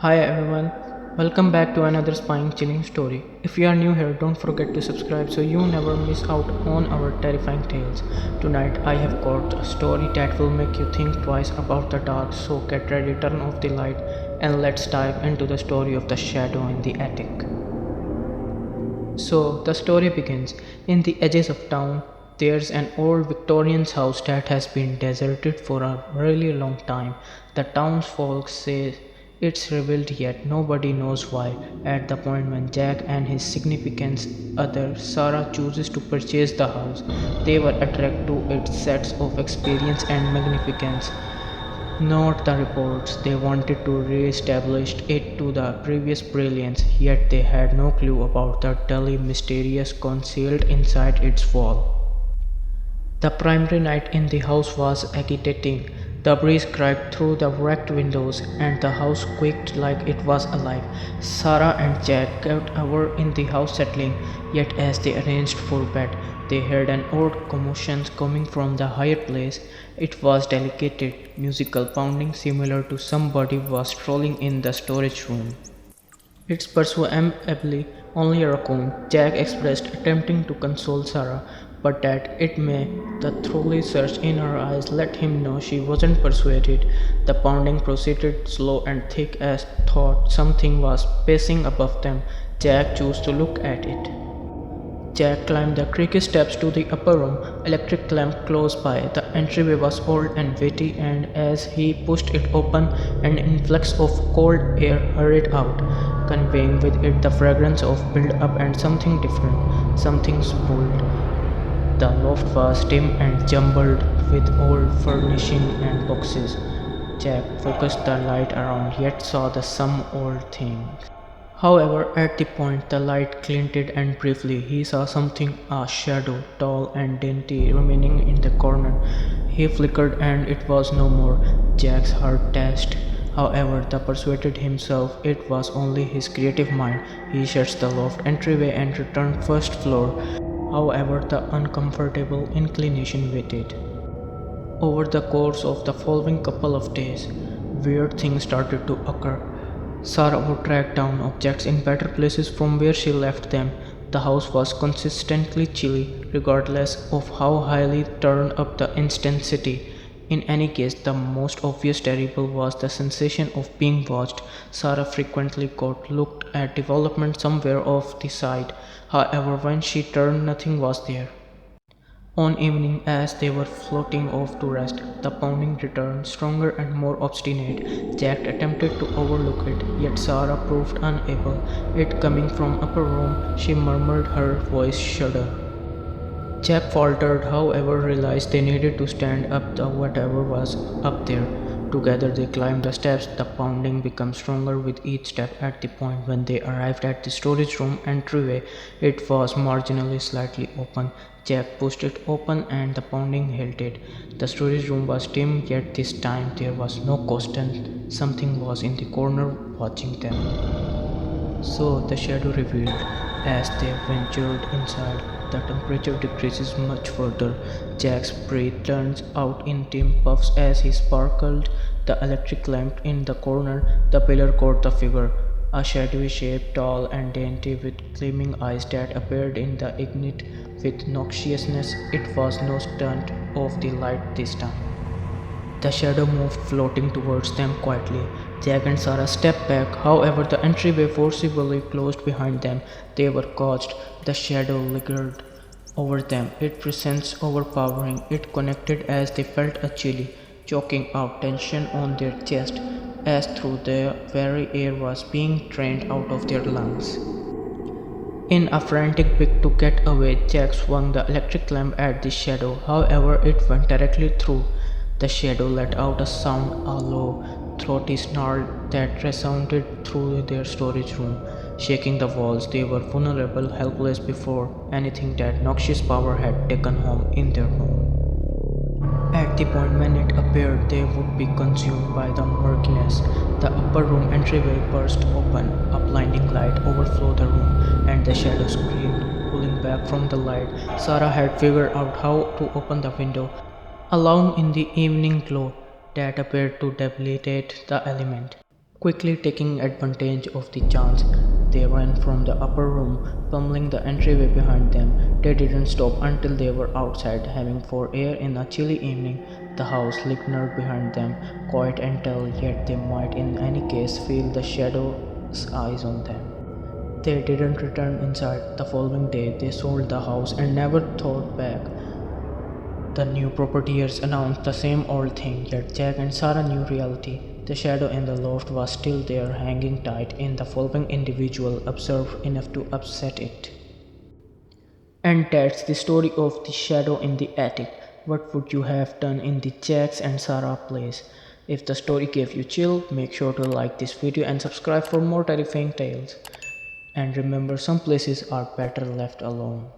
Hi everyone, welcome back to another spine chilling story. If you are new here, don't forget to subscribe so you never miss out on our terrifying tales. Tonight I have got a story that will make you think twice about the dark, so get ready, turn off the light, and let's dive into the story of the shadow in the attic. So the story begins in the edges of town. There's an old Victorian house that has been deserted for a really long time. The townsfolk say it's rebuilt yet nobody knows why. At the point when Jack and his significant other Sarah chooses to purchase the house, they were attracted to its sets of experience and magnificence. Not the reports. They wanted to re-establish it to the previous brilliance, yet they had no clue about the dully mysterious concealed inside its wall. The primary night in the house was agitating. The breeze crept through the wrecked windows, and the house quaked like it was alive. Sarah and Jack kept over in the house settling, yet as they arranged for bed, they heard an odd commotion coming from the higher place. It was delicate, musical pounding similar to somebody was strolling in the storage room. It's presumably only a raccoon, Jack expressed, attempting to console Sarah, but that it may, the thoroughly search in her eyes let him know she wasn't persuaded. The pounding proceeded slow and thick as thought something was pacing above them. Jack chose to look at it. Jack climbed the creaky steps to the upper room, electric lamp close by. The entryway was old and weighty, and as he pushed it open, an influx of cold air hurried out, conveying with it the fragrance of build-up and something different, something spoiled. The loft was dim and jumbled with old furnishing and boxes. Jack focused the light around, yet saw the some old things. However, at the point the light glinted and briefly he saw something, a shadow, tall and dainty, remaining in the corner. He flickered and it was no more. Jack's heart dashed. However, the persuaded himself it was only his creative mind. He searched the loft entryway and returned first floor. However, the uncomfortable inclination waited. Over the course of the following couple of days, weird things started to occur. Sarah would track down objects in better places from where she left them. The house was consistently chilly, regardless of how highly turned up the intensity. In any case, the most obvious terrible was the sensation of being watched. Sarah frequently got looked at development somewhere off the side. However, when she turned, nothing was there. On evening, as they were floating off to rest, the pounding returned, stronger and more obstinate. Jack attempted to overlook it, yet Sarah proved unable. It coming from upper room, she murmured, her voice shudder. Jack faltered, however, realized they needed to stand up to whatever was up there. Together they climbed the steps. The pounding became stronger with each step. At the point when they arrived at the storage room entryway, it was marginally slightly open. Jack pushed it open and the pounding halted. The storage room was dim, yet this time there was no constant. Something was in the corner watching them. So the shadow revealed. As they ventured inside, the temperature decreases much further. Jack's breath turns out in dim puffs as he sparkled the electric lamp in the corner. The pillar caught the figure, a shadowy shape, tall and dainty, with gleaming eyes that appeared in the ignite with noxiousness. It was no stunt of the light this time. The shadow moved, floating towards them quietly. Jack and Sarah stepped back, however, the entryway forcibly closed behind them. They were caught. The shadow lingered over them, its presence overpowering. It connected as they felt a chilly, choking out tension on their chest, as though the very air was being drained out of their lungs. In a frantic bid to get away, Jack swung the electric lamp at the shadow. However, it went directly through. The shadow let out a sound, a low, throaty snarl that resounded through their storage room, shaking the walls. They were vulnerable, helpless before anything that noxious power had taken home in their home. At the point when it appeared they would be consumed by the murkiness, the upper room entryway burst open, a blinding light overflowed the room, and the shadow screamed, pulling back from the light. Sarah had figured out how to open the window, allowing in the evening glow that appeared to debilitate the element. Quickly taking advantage of the chance, they ran from the upper room, pummeling the entryway behind them. They didn't stop until they were outside, having for air in a chilly evening. The house lingered behind them, quiet and dull, yet they might in any case feel the shadow's eyes on them. They didn't return inside. The following day, they sold the house and never thought back. The new propertiers announced the same old thing, yet Jack and Sarah knew reality. The shadow in the loft was still there, hanging tight, and the following individual observed enough to upset it. And that's the story of the shadow in the attic. What would you have done in the Jack's and Sarah place? If the story gave you chill, make sure to like this video and subscribe for more terrifying tales. And remember, some places are better left alone.